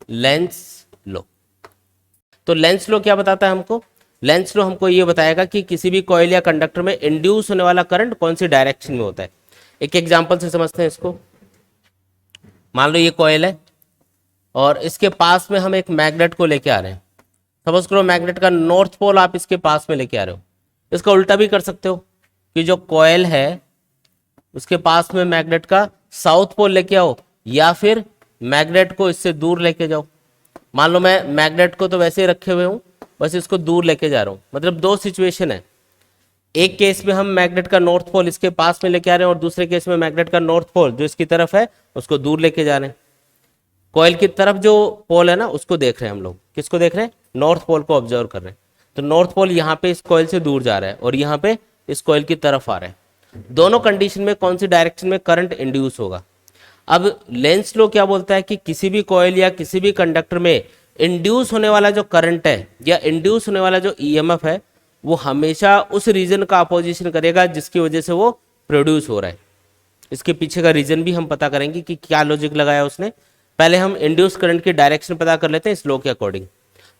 Lens लो। तो lens लो क्या बताता है हमको? लेंस लो हमको ये बताएगा कि किसी भी कॉइल या कंडक्टर में इंड्यूस होने वाला करंट कौन सी डायरेक्शन में होता है। एक एग्जांपल से समझते हैं इसको। मान लो ये कॉइल है और इसके पास में हम एक मैग्नेट को लेके आ रहे हैं। सपोज करो मैग्नेट का नॉर्थ पोल आप इसके पास में लेके आ रहे हो। इसका उल्टा भी कर सकते हो कि जो कॉइल है उसके पास में मैग्नेट का साउथ पोल लेके आओ, या फिर मैग्नेट को इससे दूर लेके जाओ। मान लो मैं मैग्नेट को तो वैसे ही रखे हुए हूं, बस इसको दूर लेके जा रहा हूं। मतलब दो सिचुएशन है। एक केस में हम मैग्नेट का नॉर्थ पोल इसके पास में लेके आ रहे हैं और दूसरे केस में मैग्नेट का नॉर्थ पोल जो इसकी तरफ है उसको दूर लेके जा रहे हैं। कॉइल की तरफ जो पोल है ना उसको देख रहे हैं हम लोग। किसको देख रहे हैं? नॉर्थ पोल को ऑब्जर्व कर रहे हैं। तो नॉर्थ पोल यहाँ पे इस कॉइल से दूर जा रहा है और यहाँ पे इस कॉइल की तरफ आ रहा है। दोनों कंडीशन में कौन सी डायरेक्शन में करंट इंड्यूस होगा? अब लेंस लो क्या बोलता है कि किसी भी कॉइल या किसी भी कंडक्टर में इंड्यूस होने वाला जो करंट है या इंड्यूस होने वाला जो ईएमएफ है वो हमेशा उस रीजन का अपोजिशन करेगा जिसकी वजह से वो प्रोड्यूस हो रहा है। इसके पीछे का रीजन भी हम पता करेंगे कि क्या लॉजिक लगाया उसने। पहले हम इंड्यूस करंट की डायरेक्शन पता कर लेते हैं इस लॉ के अकॉर्डिंग।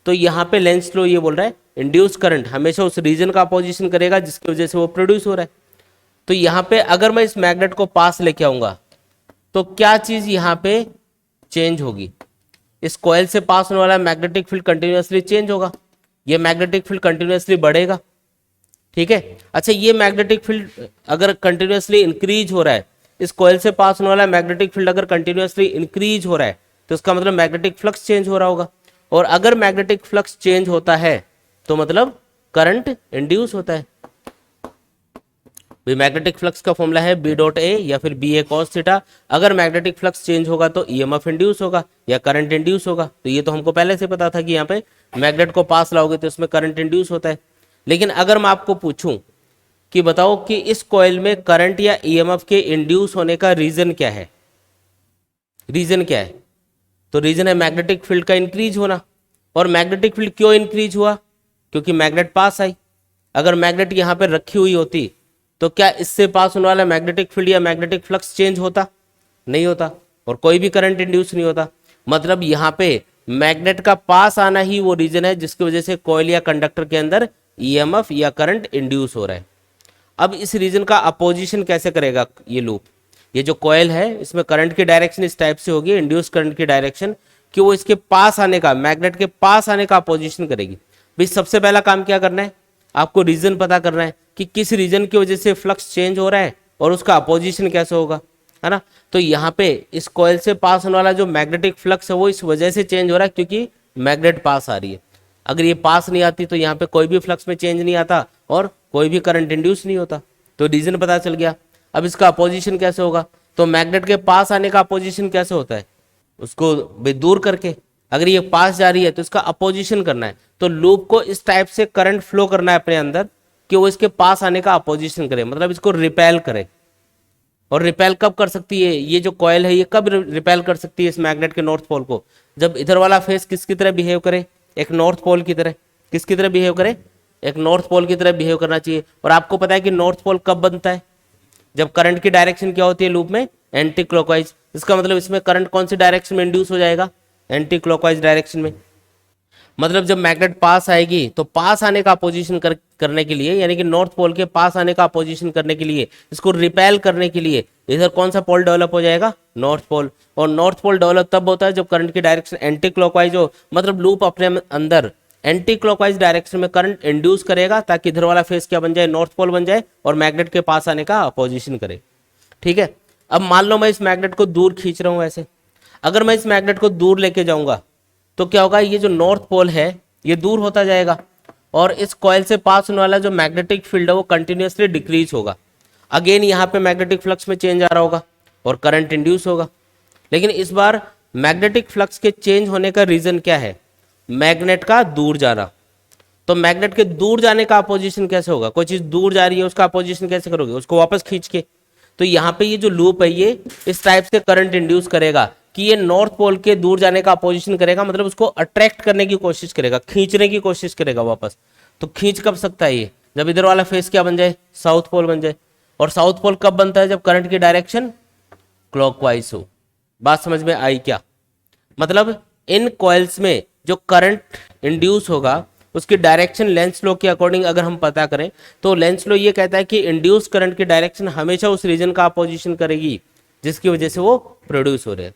तो यहाँ पे लेंस लॉ ये बोल रहा है इंड्यूस करंट हमेशा उस रीजन का अपोजिशन करेगा जिसकी वजह से वो प्रोड्यूस हो रहा है। तो यहाँ पे अगर मैं इस मैग्नेट को पास लेके आऊंगा तो क्या चीज यहाँ पे चेंज होगी? इस कॉइल से पास होने वाला मैग्नेटिक फील्ड कंटिन्यूअसली चेंज होगा। ये मैग्नेटिक फील्ड कंटिन्यूअसली बढ़ेगा। ठीक है। अच्छा, ये मैग्नेटिक फील्ड अगर कंटिन्यूअसली इंक्रीज हो रहा है, इस कॉइल से पास होने वाला मैग्नेटिक फील्ड अगर कंटिन्यूअसली इंक्रीज हो रहा है तो इसका मतलब मैग्नेटिक फ्लक्स चेंज हो रहा होगा। और अगर मैग्नेटिक फ्लक्स चेंज होता है तो मतलब करंट इंड्यूस होता है। मैग्नेटिक फ्लक्स का फॉर्मूला है बी डॉट ए या फिर बी ए कॉस थीटा। अगर मैग्नेटिक फ्लक्स चेंज होगा तो ईएमएफ इंड्यूस होगा या करंट इंड्यूस होगा। तो ये तो हमको पहले से पता था कि यहाँ पे मैग्नेट को पास लाओगे तो इसमें करंट इंड्यूस होता है। लेकिन अगर मैं आपको पूछूं कि बताओ कि इस कॉइल में करंट या ईएमएफ के इंड्यूस होने का रीजन क्या है? रीजन क्या है? तो रीजन है मैग्नेटिक फील्ड का इंक्रीज होना। और मैग्नेटिक फील्ड क्यों इंक्रीज हुआ? क्योंकि मैग्नेट पास आई। अगर मैग्नेट यहाँ पे रखी हुई होती तो क्या इससे पास होने वाला मैग्नेटिक फील्ड या मैग्नेटिक फ्लक्स चेंज होता? नहीं होता और कोई भी करंट इंड्यूस नहीं होता। मतलब यहाँ पे मैग्नेट का पास आना ही वो रीजन है जिसकी वजह से कॉइल या कंडक्टर के अंदर ईएमएफ या करंट इंड्यूस हो रहा है। अब इस रीजन का अपोजिशन कैसे करेगा ये लूप? ये जो कॉइल है इसमें करंट की डायरेक्शन इस टाइप से होगी, इंड्यूस करंट की डायरेक्शन, कि वो इसके पास आने का, मैग्नेट के पास आने का अपोजिशन करेगी। भाई सबसे पहला काम क्या करना है? आपको रीजन पता करना है कि किस रीजन की वजह से फ्लक्स चेंज हो रहा है और उसका अपोजिशन कैसे होगा, है ना। तो यहाँ पे इस कॉइल से पास होने वाला जो मैग्नेटिक फ्लक्स है वो इस वजह से चेंज हो रहा है क्योंकि मैग्नेट पास आ रही है। अगर ये पास नहीं आती तो यहाँ पे कोई भी फ्लक्स में चेंज नहीं आता और कोई भी करंट इंड्यूस नहीं होता। तो रीजन पता चल गया। अब इसका अपोजिशन कैसे होगा? तो मैग्नेट के पास आने का अपोजिशन कैसे होता है? उसको दूर करके। अगर ये पास जा रही है तो इसका अपोजिशन करना है। तो लूप को इस टाइप से करंट फ्लो करना है अपने अंदर कि वो इसके पास आने का अपोजिशन करे, मतलब इसको रिपेल करे। और रिपेल कब कर सकती है? ये जो कॉइल है ये कब रिपेल कर सकती है इस मैग्नेट के नॉर्थ पोल को? जब इधर वाला फेस किसकी तरह बिहेव करे? एक नॉर्थ पोल की तरह। किसकी तरह बिहेव करे? एक नॉर्थ पोल की तरह बिहेव करना चाहिए। और आपको पता है कि नॉर्थ पोल कब बनता है? जब करंट की डायरेक्शन क्या होती है लूप में? Anti clockwise. इसका मतलब इसमें करंट कौन सी डायरेक्शन में इंड्यूस हो जाएगा? एंटी क्लॉकवाइज डायरेक्शन में। मतलब जब मैग्नेट पास आएगी तो पास आने का अपोजिशन करने के लिए, यानी कि नॉर्थ पोल के पास आने का अपोजिशन करने के लिए, इसको रिपेल करने के लिए इधर कौन सा पोल डेवलप हो जाएगा? North pole. और नॉर्थ पोल डेवलप तब होता है जब करंट की डायरेक्शन एंटी क्लॉकवाइज हो। मतलब लूप अपने अंदर एंटी क्लॉकवाइज डायरेक्शन में करंट इंड्यूस करेगा ताकि इधर वाला फेस क्या बन जाए? नॉर्थ पोल बन जाए और मैग्नेट के पास आने का अपोजिशन करे। ठीक है। अब मान लो मैं इस मैग्नेट को दूर खींच रहा हूं ऐसे। अगर मैं इस मैग्नेट को दूर लेके जाऊंगा तो क्या होगा? ये जो नॉर्थ पोल है ये दूर होता जाएगा और इस कॉइल से पास होने वाला जो मैग्नेटिक फील्ड है वो कंटिन्यूअसली डिक्रीज होगा। अगेन यहाँ पे मैग्नेटिक फ्लक्स में चेंज आ रहा होगा और करंट इंड्यूस होगा। लेकिन इस बार मैग्नेटिक फ्लक्स के चेंज होने का रीजन क्या है? मैग्नेट का दूर जाना। तो मैग्नेट के दूर जाने का अपोजिशन कैसे होगा? कोई चीज दूर जा रही है उसका अपोजिशन कैसे करोगे? उसको वापस खींच के। तो यहाँ पे ये जो लूप है ये इस टाइप से करंट इंड्यूस करेगा कि ये नॉर्थ पोल के दूर जाने का अपोजिशन करेगा, मतलब उसको अट्रैक्ट करने की कोशिश करेगा, खींचने की कोशिश करेगा वापस। तो खींच कब सकता है ये? जब इधर वाला फेस क्या बन जाए? साउथ पोल बन जाए। और साउथ पोल कब बनता है? जब करंट की डायरेक्शन क्लॉकवाइज हो। बात समझ में आई क्या? मतलब इन कॉइल्स में जो करंट इंड्यूस होगा उसकी डायरेक्शन लेंस लॉ के अकॉर्डिंग अगर हम पता करें तो लेंस लॉ ये कहता है कि इंड्यूस करंट की डायरेक्शन हमेशा उस रीजन का अपोजिशन करेगी जिसकी वजह से वो प्रोड्यूस हो रहे हैं।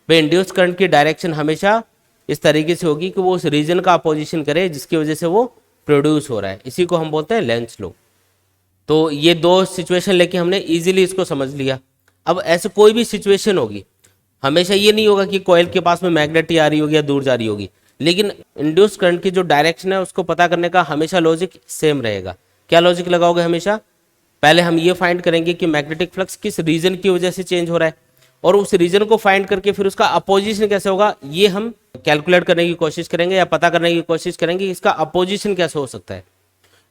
भाई इंड्यूस करंट की डायरेक्शन हमेशा इस तरीके से होगी कि वो उस रीजन का अपोजिशन करे जिसकी वजह से वो प्रोड्यूस हो रहा है, इसी को हम बोलते हैं लेंस लॉ। तो ये दो सिचुएशन लेके हमने इजीली इसको समझ लिया। अब ऐसे कोई भी सिचुएशन होगी, हमेशा ये नहीं होगा कि कॉइल के पास में मैग्नेट ही आ रही होगी या दूर जा रही होगी, लेकिन इंड्यूस करंट की जो डायरेक्शन है उसको पता करने का हमेशा लॉजिक सेम रहेगा। क्या लॉजिक लगाओगे हमेशा? पहले हम ये फाइंड करेंगे कि मैग्नेटिक फ्लक्स किस रीजन की वजह से चेंज हो रहा है, और उस रीजन को फाइंड करके फिर उसका अपोजिशन कैसे होगा ये हम कैलकुलेट करने की कोशिश करेंगे या पता करने की कोशिश करेंगे कि इसका अपोजिशन कैसे हो सकता है।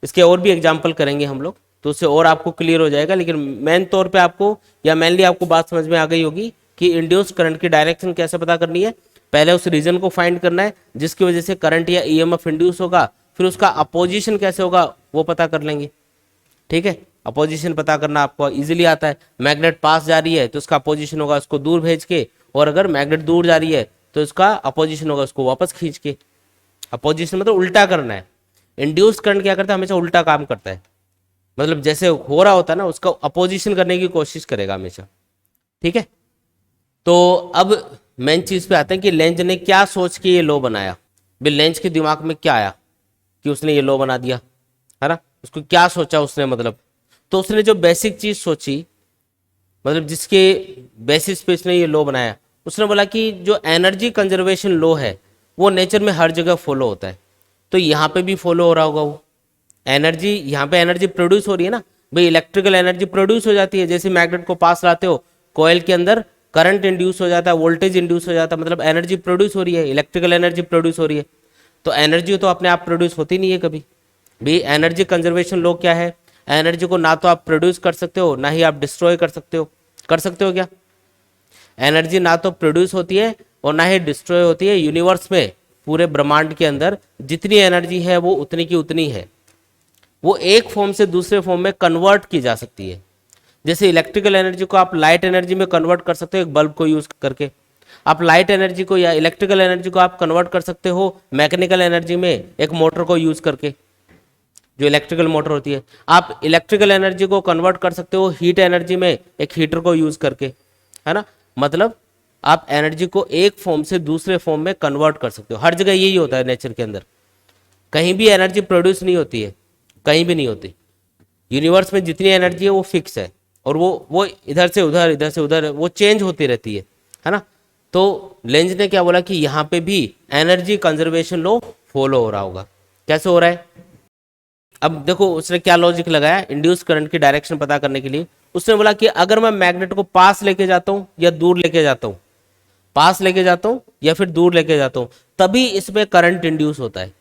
इसके और भी एग्जाम्पल करेंगे हम लोग, तो उससे और आपको क्लियर हो जाएगा। लेकिन मेन तौर पे आपको या मेनली आपको बात समझ में आ गई होगी कि इंड्यूस करंट की डायरेक्शन कैसे पता करनी है। पहले उस रीजन को फाइंड करना है जिसकी वजह से करंट या ईएमएफ इंड्यूस होगा, फिर उसका अपोजिशन कैसे होगा वो पता कर लेंगे। ठीक है, अपोजिशन पता करना आपको इजीली आता है। मैग्नेट पास जा रही है तो उसका अपोजिशन होगा उसको दूर भेज के, और अगर मैग्नेट दूर जा रही है तो इसका अपोजिशन होगा उसको वापस खींच के। अपोजिशन मतलब उल्टा करना है। इंड्यूस करंट क्या करता है, हमेशा उल्टा काम करता है, मतलब जैसे हो रहा होता है ना उसका अपोजिशन करने की कोशिश करेगा हमेशा। ठीक है, तो अब मेन चीज पे आते हैं कि लेंज ने क्या सोच के ये लॉ बनाया। भाई लेंज के दिमाग में क्या आया कि उसने ये लॉ बना दिया, है ना? उसको क्या सोचा उसने, मतलब तो उसने जो बेसिक चीज सोची, मतलब जिसके बेसिस पे उसने ये लॉ बनाया, उसने बोला कि जो एनर्जी कंजर्वेशन लॉ है वो नेचर में हर जगह फॉलो होता है, तो यहाँ पे भी फॉलो हो रहा होगा वो। एनर्जी, यहाँ पे एनर्जी प्रोड्यूस हो रही है ना भाई, इलेक्ट्रिकल एनर्जी प्रोड्यूस हो जाती है। जैसे मैग्नेट को पास लाते हो, कॉइल के अंदर करंट इंड्यूस हो जाता है, वोल्टेज इंड्यूस हो जाता है, मतलब एनर्जी प्रोड्यूस हो रही है, इलेक्ट्रिकल एनर्जी प्रोड्यूस हो रही है। तो एनर्जी तो अपने आप प्रोड्यूस होती नहीं है कभी भी। एनर्जी कंजर्वेशन लॉ क्या है, एनर्जी को ना तो आप प्रोड्यूस कर सकते हो ना ही आप डिस्ट्रॉय कर सकते हो। कर सकते हो क्या? एनर्जी ना तो प्रोड्यूस होती है और ना ही डिस्ट्रॉय होती है। यूनिवर्स में पूरे ब्रह्मांड के अंदर जितनी एनर्जी है वो उतनी की उतनी है, वो एक फॉर्म से दूसरे फॉर्म में कन्वर्ट की जा सकती है। जैसे इलेक्ट्रिकल एनर्जी को आप लाइट एनर्जी में कन्वर्ट कर सकते हो एक बल्ब को यूज करके, आप लाइट एनर्जी को या इलेक्ट्रिकल एनर्जी को आप कन्वर्ट कर सकते हो मैकेनिकल एनर्जी में एक मोटर को यूज करके, जो इलेक्ट्रिकल मोटर होती है। आप इलेक्ट्रिकल एनर्जी को कन्वर्ट कर सकते हो हीट एनर्जी में एक हीटर को यूज करके, है ना? मतलब आप एनर्जी को एक फॉर्म से दूसरे फॉर्म में कन्वर्ट कर सकते हो। हर जगह यही होता है नेचर के अंदर, कहीं भी एनर्जी प्रोड्यूस नहीं होती है, कहीं भी नहीं होती। यूनिवर्स में जितनी एनर्जी है वो फिक्स है, और वो इधर से उधर इधर से उधर वो चेंज होती रहती है ना? तो लेंज ने क्या बोला कि यहाँ पे भी एनर्जी कंजर्वेशन लॉ फॉलो हो रहा होगा। कैसे हो रहा है? अब देखो उसने क्या लॉजिक लगाया इंड्यूस करंट की डायरेक्शन पता करने के लिए। उसने बोला कि अगर मैं मैग्नेट को पास लेके जाता हूं या दूर लेके जाता हूं, पास लेके जाता हूं या फिर दूर लेके जाता हूं, तभी इसमें करंट इंड्यूस होता है।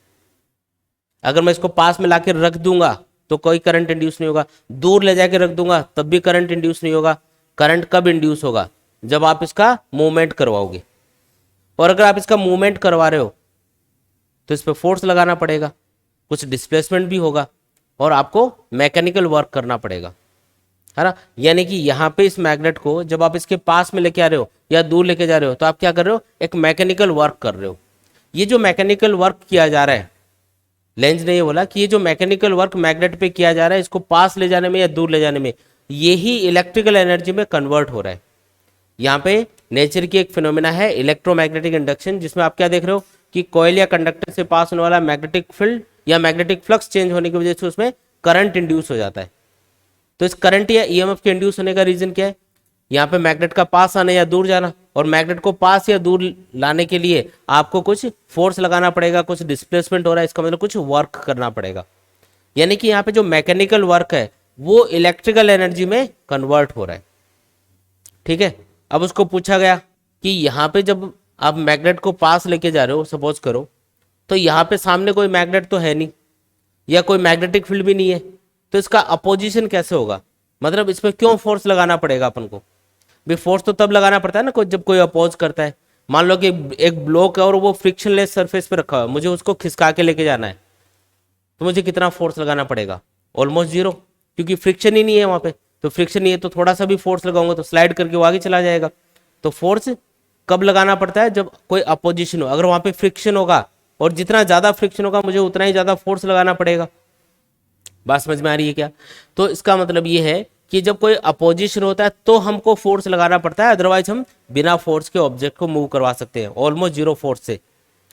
अगर मैं इसको पास में लाके रख दूंगा तो कोई करंट इंड्यूस नहीं होगा, दूर ले जाके रख दूंगा तब भी करंट इंड्यूस नहीं होगा। करंट कब इंड्यूस होगा? जब आप इसका मूवमेंट करवाओगे, और अगर आप इसका मूवमेंट करवा रहे हो तो इस पर फोर्स लगाना पड़ेगा, कुछ डिस्प्लेसमेंट भी होगा, और आपको मैकेनिकल वर्क करना पड़ेगा, है ना? यानी कि यहाँ पे इस मैग्नेट को जब आप इसके पास में लेके आ रहे हो या दूर लेके जा रहे हो तो आप क्या कर रहे हो? एक मैकेनिकल वर्क कर रहे हो। ये जो मैकेनिकल वर्क किया जा रहा है, लेंज ने ये बोला कि ये जो मैकेनिकल वर्क मैग्नेट पे किया जा रहा है इसको पास ले जाने में या दूर ले जाने में, यही इलेक्ट्रिकल एनर्जी में कन्वर्ट हो रहा है। यहाँ पे नेचर की एक फिनोमिना है इलेक्ट्रोमैग्नेटिक इंडक्शन, जिसमें आप क्या देख रहे हो कि कॉइल या कंडक्टर से पास होने वाला मैग्नेटिक फील्ड या मैग्नेटिक फ्लक्स चेंज होने की वजह से उसमें करंट इंड्यूस हो जाता है। तो इस करंट या ईएमएफ के इंड्यूस होने का रीजन क्या है? यहाँ पे मैग्नेट का पास आना या दूर जाना, और मैग्नेट को पास या दूर लाने के लिए आपको कुछ फोर्स लगाना पड़ेगा, कुछ डिस्प्लेसमेंट हो रहा है, इसका मतलब कुछ वर्क करना पड़ेगा। यानी कि यहाँ पे जो मैकेनिकल वर्क है वो इलेक्ट्रिकल एनर्जी में कन्वर्ट हो रहा है। ठीक है, अब उसको पूछा गया कि यहाँ पे जब आप मैग्नेट को पास लेके जा रहे हो, सपोज करो, तो यहाँ पे सामने कोई मैग्नेट तो है नहीं या कोई मैग्नेटिक फील्ड भी नहीं है, तो इसका अपोजिशन कैसे होगा? मतलब इस पर क्यों फोर्स लगाना पड़ेगा अपन को? भी फोर्स तो तब लगाना पड़ता है ना जब कोई अपोज करता है। मान लो कि एक ब्लॉक है और वो फ्रिक्शनलेस सरफेस पे रखा हुआ है, मुझे उसको खिसका के लेके जाना है, तो मुझे कितना फोर्स लगाना पड़ेगा? ऑलमोस्ट जीरो, क्योंकि फ्रिक्शन ही नहीं है वहां पे। तो फ्रिक्शन नहीं है तो थोड़ा सा भी फोर्स लगाऊंगा तो स्लाइड करके वो आगे चला जाएगा। तो फोर्स कब लगाना पड़ता है, जब कोई अपोजिशन हो, अगर वहां पे फ्रिक्शन होगा और जितना ज्यादा फ्रिक्शन होगा मुझे उतना ही ज्यादा फोर्स लगाना पड़ेगा। बात समझ में आ रही है क्या? तो इसका मतलब ये है कि जब कोई अपोजिशन होता है तो हमको फोर्स लगाना पड़ता है, अदरवाइज हम बिना फोर्स के ऑब्जेक्ट को मूव करवा सकते हैं ऑलमोस्ट जीरो फोर्स से,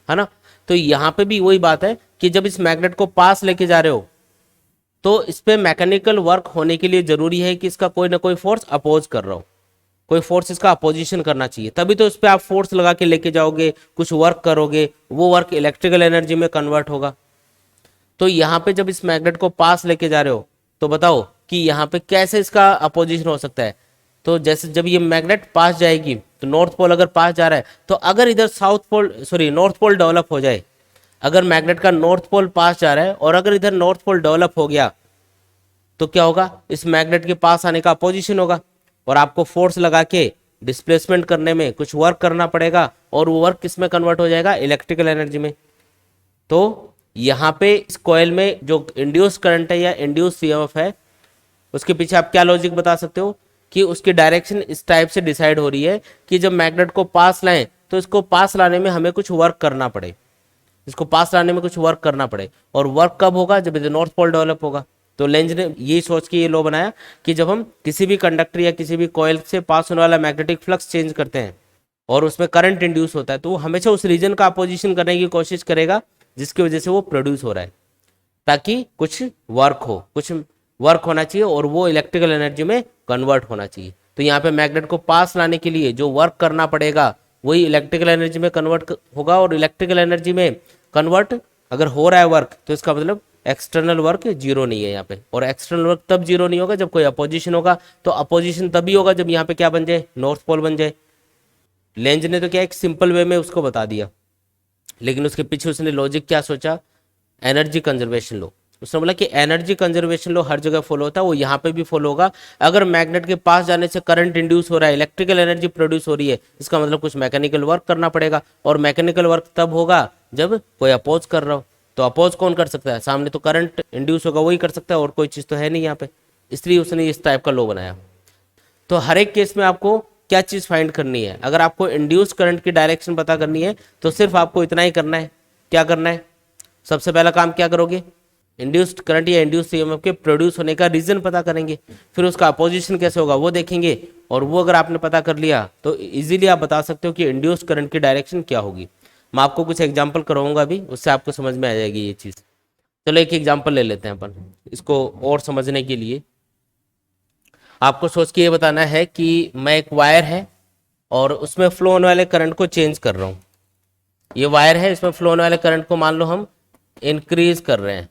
है ना। तो यहाँ पे भी वही बात है कि जब इस मैग्नेट को पास लेके जा रहे हो तो इस पे मैकेनिकल वर्क होने के लिए जरूरी है कि इसका कोई ना कोई फोर्स अपोज कर रहा हो, कोई फोर्स इसका अपोजिशन करना चाहिए, तभी तो इस पे आप फोर्स लगा के लेके जाओगे, कुछ वर्क करोगे, वो वर्क इलेक्ट्रिकल एनर्जी में कन्वर्ट होगा। तो यहाँ पे जब इस मैग्नेट को पास लेके जा रहे हो तो बताओ कि यहाँ पे कैसे इसका अपोजिशन हो सकता है। तो जैसे जब ये मैग्नेट पास जाएगी तो नॉर्थ पोल अगर पास जा रहा है तो अगर इधर south pole sorry north pole develop हो जाए, अगर मैग्नेट का नॉर्थ पोल पास जा रहा है और अगर इधर नॉर्थ पोल डेवलप हो गया तो क्या होगा, इस मैग्नेट के पास आने का अपोजिशन होगा और आपको फोर्स लगा के डिस्प्लेसमेंट करने में कुछ वर्क करना पड़ेगा और वो वर्क किस में कन्वर्ट हो जाएगा, इलेक्ट्रिकल एनर्जी में। तो यहाँ पे इस कॉइल में जो इंड्यूस करंट है या इंड्यूस सीएमएफ है उसके पीछे आप क्या लॉजिक बता सकते हो कि उसकी डायरेक्शन इस टाइप से डिसाइड हो रही है कि जब मैग्नेट को पास लाएं तो इसको पास लाने में हमें कुछ वर्क करना पड़े, इसको पास लाने में कुछ वर्क करना पड़े, और वर्क कब होगा, जब इधर नॉर्थ पोल डेवलप होगा। तो लेंज ने यही सोच के ये लॉ बनाया कि जब हम किसी भी कंडक्टर या किसी भी कॉइल से पास होने वाला मैग्नेटिक फ्लक्स चेंज करते हैं और उसमें करंट इंड्यूस होता है तो वो हमेशा उस रीजन का अपोजिशन करने की कोशिश करेगा जिसकी वजह से वो प्रोड्यूस हो रहा है, ताकि कुछ वर्क हो, कुछ वर्क होना चाहिए और वो इलेक्ट्रिकल एनर्जी में कन्वर्ट होना चाहिए। तो यहाँ पे मैग्नेट को पास लाने के लिए जो वर्क करना पड़ेगा वही इलेक्ट्रिकल एनर्जी में कन्वर्ट होगा, और इलेक्ट्रिकल एनर्जी में कन्वर्ट अगर हो रहा है वर्क तो इसका मतलब एक्सटर्नल वर्क जीरो नहीं है यहाँ पे, और एक्सटर्नल वर्क तब जीरो नहीं होगा जब कोई अपोजिशन होगा। तो अपोजिशन तभी होगा जब यहाँ पे क्या बन जाए, नॉर्थ पोल बन जाए। लेंज ने तो क्या एक सिंपल वे में उसको बता दिया, लेकिन उसके पीछे उसने लॉजिक क्या सोचा, एनर्जी कंजर्वेशन लो। उसने बोला कि एनर्जी कंजर्वेशन लो हर जगह फॉलो होता है, वो यहाँ पे भी फॉलो होगा। अगर मैग्नेट के पास जाने से करंट इंड्यूस हो रहा है, इलेक्ट्रिकल एनर्जी प्रोड्यूस हो रही है, इसका मतलब कुछ मैकेनिकल वर्क करना पड़ेगा, और मैकेनिकल वर्क तब होगा जब कोई अपोज कर रहा हो। तो अपोज कौन कर सकता है, सामने तो करंट इंड्यूस होगा वही कर सकता है, और कोई चीज़ तो है नहीं यहाँ पे, इसलिए उसने इस टाइप का लॉ बनाया। तो हर एक केस में आपको क्या चीज़ फाइंड करनी है, अगर आपको इंड्यूस करंट की डायरेक्शन पता करनी है तो सिर्फ आपको इतना ही करना है। क्या करना है, सबसे पहला काम क्या करोगे, इंड्यूस्ड करंट या इंड्यूस सीएमएफ के प्रोड्यूस होने का रीजन पता करेंगे, फिर उसका अपोजिशन कैसे होगा वो देखेंगे, और वो अगर आपने पता कर लिया तो इजीली आप बता सकते हो कि इंड्यूस्ड करंट की डायरेक्शन क्या होगी। मैं आपको कुछ एग्जांपल करवाऊंगा अभी, उससे आपको समझ में आ जाएगी ये चीज़। चलो एक एग्जांपल ले लेते हैं अपन, इसको और समझने के लिए आपको सोच के ये बताना है कि मैं एक वायर है और उसमें फ्लो होने वाले करंट को चेंज कर रहा हूँ। ये वायर है, इसमें फ्लो होने वाले करंट को मान लो हम इंक्रीज कर रहे हैं,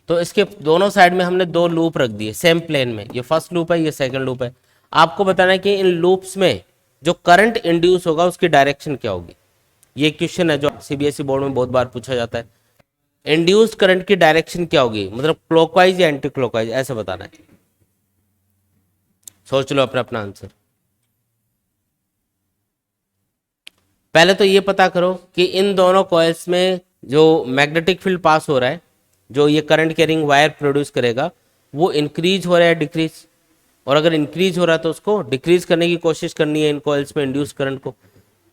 तो इसके दोनों साइड में हमने दो लूप रख दिए सेम प्लेन में, ये फर्स्ट लूप है ये सेकंड लूप है। आपको बताना है कि इन लूप्स में जो करंट इंड्यूस होगा उसकी डायरेक्शन क्या होगी। ये क्वेश्चन है जो सीबीएसई बोर्ड में बहुत बार पूछा जाता है, इंड्यूस्ड करंट की डायरेक्शन क्या होगी, मतलब क्लॉकवाइज या एंटी क्लॉकवाइज, ऐसे बताना है। सोच लो अपना अपना आंसर। पहले तो ये पता करो कि इन दोनों कॉइल्स में जो मैग्नेटिक फील्ड पास हो रहा है, जो ये करंट कैरिंग वायर प्रोड्यूस करेगा, वो इंक्रीज हो रहा है डिक्रीज, और अगर इंक्रीज हो रहा है तो उसको डिक्रीज करने की कोशिश करनी है इन कॉइल्स में इंड्यूस करंट को,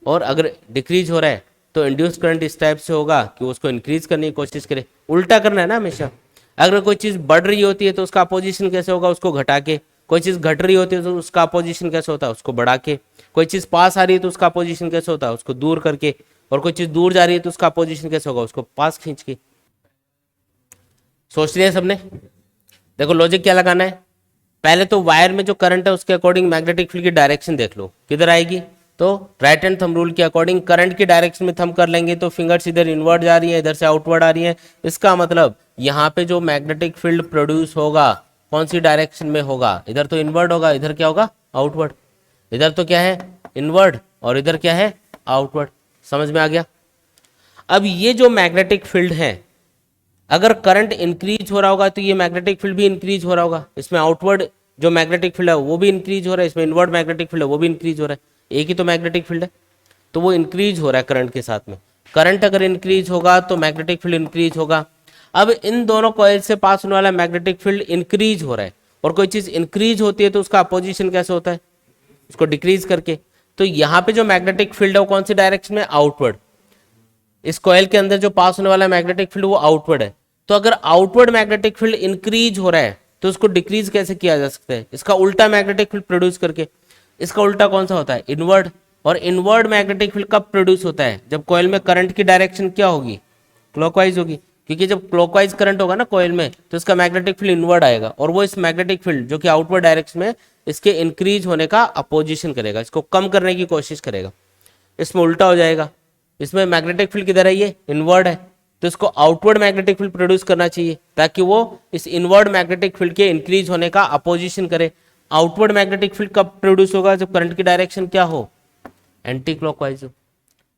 और अगर डिक्रीज हो रहा है तो इंड्यूस करंट इस टाइप से होगा कि उसको इंक्रीज करने की कोशिश करे। उल्टा करना है ना हमेशा, अगर कोई चीज़ बढ़ रही होती है तो उसका अपोजिशन कैसे होगा, उसको घटा के, कोई चीज़ घट रही होती है तो उसका अपोजिशन कैसे होता है, उसको बढ़ा के, कोई चीज़ पास आ रही है तो उसका अपोजिशन कैसे होता है, उसको दूर करके, और कोई चीज़ दूर जा रही है तो उसका अपोजिशन कैसे होगा, उसको पास खींच के। सोच लिया सबने? देखो लॉजिक क्या लगाना है, पहले तो वायर में जो करंट है उसके अकॉर्डिंग मैग्नेटिक फील्ड की डायरेक्शन देख लो किधर आएगी। तो राइट हैंड थंब रूल के अकॉर्डिंग करंट की डायरेक्शन में थंब कर लेंगे तो फिंगर्स इधर इनवर्ड जा रही है, इधर से आउटवर्ड आ रही है। इसका मतलब यहाँ पे जो मैग्नेटिक फील्ड प्रोड्यूस होगा कौन सी डायरेक्शन में होगा, इधर तो इनवर्ड होगा, इधर क्या होगा आउटवर्ड, इधर तो क्या है इनवर्ड और इधर क्या है आउटवर्ड। समझ में आ गया? अब ये जो मैग्नेटिक फील्ड है, अगर करंट इंक्रीज हो रहा होगा तो ये मैग्नेटिक फील्ड भी इंक्रीज हो रहा होगा, इसमें आउटवर्ड जो मैग्नेटिक फील्ड है वो भी इंक्रीज हो रहा है, इसमें इनवर्ड मैग्नेटिक फील्ड है वो भी इंक्रीज हो रहा है, एक ही तो मैग्नेटिक फील्ड है तो वो इंक्रीज हो रहा है करंट के साथ में। करंट अगर इंक्रीज होगा तो मैग्नेटिक फील्ड इंक्रीज होगा। अब इन दोनों कॉइल से पास होने वाला मैग्नेटिक फील्ड इंक्रीज हो रहा है, और कोई चीज इंक्रीज होती है तो उसका अपोजिशन कैसे होता है, उसको डिक्रीज करके। तो यहाँ पे जो मैग्नेटिक फील्ड है वो कौन सी डायरेक्शन में, आउटवर्ड। इस कॉइल के अंदर जो पास होने वाला मैग्नेटिक फील्ड वो आउटवर्ड है। तो अगर आउटवर्ड मैग्नेटिक फील्ड इंक्रीज हो रहा है तो उसको डिक्रीज कैसे किया जा सकता है, इसका उल्टा मैग्नेटिक फील्ड प्रोड्यूस करके। इसका उल्टा कौन सा होता है, इनवर्ड। और इनवर्ड मैग्नेटिक फील्ड कब प्रोड्यूस होता है, जब कॉइल में करंट की डायरेक्शन क्या होगी, क्लॉकवाइज होगी। क्योंकि जब क्लॉकवाइज करंट होगा ना कॉइल में तो इसका मैग्नेटिक फील्ड इनवर्ड आएगा, और वो इस मैग्नेटिक फील्ड जो कि आउटवर्ड डायरेक्शन में इसके इंक्रीज होने का अपोजिशन करेगा, इसको कम करने की कोशिश करेगा। इसमें उल्टा हो जाएगा, इसमें मैग्नेटिक फील्ड किधर है, ये इनवर्ड है, तो इसको आउटवर्ड मैग्नेटिक फील्ड प्रोड्यूस करना चाहिए ताकि वो इस इनवर्ड मैग्नेटिक फील्ड के इंक्रीज होने का अपोजिशन करे। आउटवर्ड मैग्नेटिक फील्ड कब प्रोड्यूस होगा, जब करंट की डायरेक्शन क्या हो, एंटी क्लॉकवाइज हो।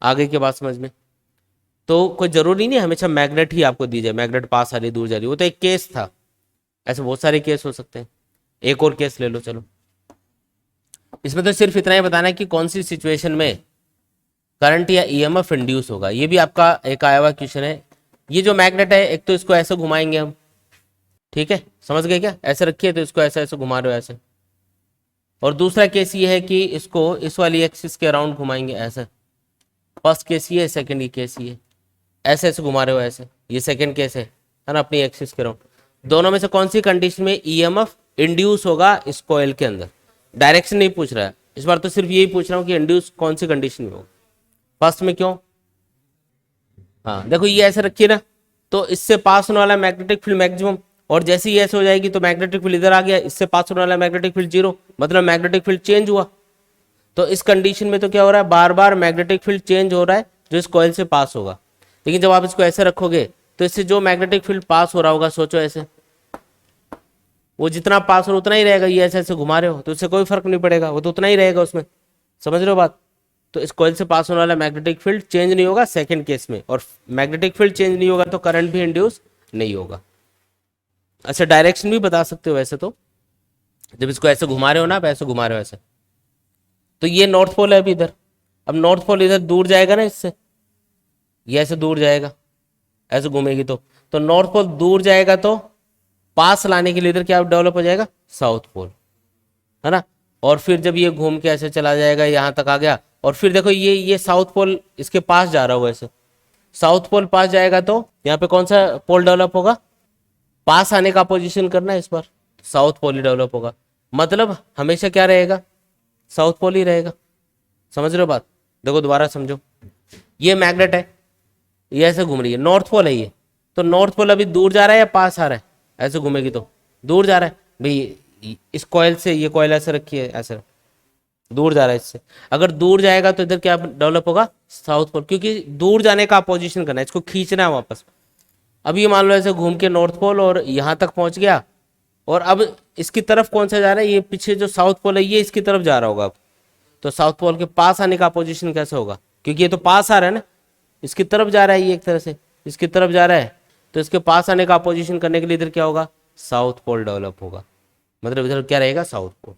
आगे की बात समझ में। तो कोई जरूरी नहीं हमेशा मैग्नेट ही आपको दी जाए, मैग्नेट पास आ रही दूर जा रही, वो तो एक केस था, ऐसे बहुत सारे केस हो सकते हैं। एक और केस ले लो चलो। इसमें तो सिर्फ इतना ही बताना है कि कौन सी सिचुएशन में करंट या ईएमएफ इंड्यूस होगा। ये भी आपका एक आया हुआ क्वेश्चन है। ये जो मैग्नेट है, एक तो इसको ऐसे घुमाएंगे हम, ठीक है, समझ गए क्या, ऐसे रखिए तो इसको ऐसे ऐसे घुमा रहे हो ऐसे। और दूसरा केस ये है कि इसको इस वाली एक्सिस के अराउंड घुमाएंगे ऐसे। फर्स्ट केस ये है, सेकंड केस ये, ऐसे ऐसे घुमा रहे हो ऐसे, ये सेकंड केस है ना, अपनी एक्सिस के अराउंड। दोनों में से कौन सी कंडीशन में ईएमएफ इंड्यूस होगा इस कॉइल के अंदर, डायरेक्शन नहीं पूछ रहा है इस बार, तो सिर्फ यही पूछ रहा हूँ कि इंड्यूस कौन सी कंडीशन में होगा। फर्स्ट में क्यों, हाँ देखो ये ऐसे रखिए ना, तो इससे पास होने वाला मैग्नेटिक फील्ड मैक्सिमम, और जैसे ही ऐसे हो जाएगी तो मैग्नेटिक फील्ड इधर आ गया, इससे पास होने वाला मैग्नेटिक फील्ड जीरो, मतलब मैग्नेटिक फील्ड चेंज हुआ। तो इस कंडीशन में तो क्या हो रहा है, बार बार मैग्नेटिक फील्ड चेंज हो रहा है जो इस कॉइल से पास होगा। लेकिन जब आप इसको ऐसे रखोगे तो इससे जो मैग्नेटिक फील्ड पास हो रहा होगा, सोचो ऐसे, वो जितना पास हो उतना ही रहेगा। ये ऐसे ऐसे घुमा रहे हो तो इससे कोई फर्क नहीं पड़ेगा, वो तो उतना ही रहेगा उसमें, समझ रहे हो बात। तो इस कॉइल से पास होने वाला मैग्नेटिक फील्ड चेंज नहीं होगा सेकंड केस में, और मैग्नेटिक फील्ड चेंज नहीं होगा तो करंट भी इंड्यूस नहीं होगा। अच्छा डायरेक्शन भी बता सकते हो वैसे तो, जब इसको ऐसे घुमा रहे हो ना, आप ऐसे घुमा रहे हो ऐसे, तो ये नॉर्थ पोल है अभी इधर। अब नॉर्थ पोल इधर दूर जाएगा ना इससे, ये ऐसे दूर जाएगा, ऐसे घूमेगी तो नॉर्थ पोल दूर जाएगा तो पास लाने के लिए इधर क्या डेवलप हो जाएगा, साउथ पोल, है ना। और फिर जब ये घूम के ऐसे चला जाएगा यहाँ तक आ गया, और फिर देखो ये साउथ पोल इसके पास जा रहा हो ऐसे, साउथ पोल पास जाएगा तो यहाँ पे कौन सा पोल डेवलप होगा, पास आने का पोजीशन करना है इस बार, साउथ पोल ही डेवलप होगा। मतलब हमेशा क्या रहेगा, साउथ पोल ही रहेगा, समझ रहे हो बात। देखो दोबारा समझो, ये मैग्नेट है, ये ऐसे घूम रही है, नॉर्थ पोल है ये, तो नॉर्थ पोल अभी दूर जा रहा है या पास आ रहा है, ऐसे घूमेगी तो दूर जा रहा है भाई। इस कॉइल से ये कॉइल ऐसे रखी है, ऐसे दूर जा रहा है इससे, अगर दूर जाएगा तो इधर क्या डेवलप होगा, साउथ पोल, क्योंकि दूर जाने का अपोजिशन करना है, इसको खींचना है वापस। अब ये मान लो ऐसे घूम के नॉर्थ पोल और यहाँ तक पहुंच गया, और अब इसकी तरफ कौन सा जा रहा है, ये पीछे जो साउथ पोल है ये इसकी तरफ जा रहा होगा। अब तो साउथ पोल के पास आने का अपोजिशन कैसे होगा, क्योंकि ये तो पास आ रहा है ना, इसकी तरफ जा रहा है ये, एक तरह से इसकी तरफ जा रहा है, तो इसके पास आने का अपोजिशन करने के लिए इधर क्या होगा, साउथ पोल डेवलप होगा, मतलब इधर क्या रहेगा, साउथ पोल।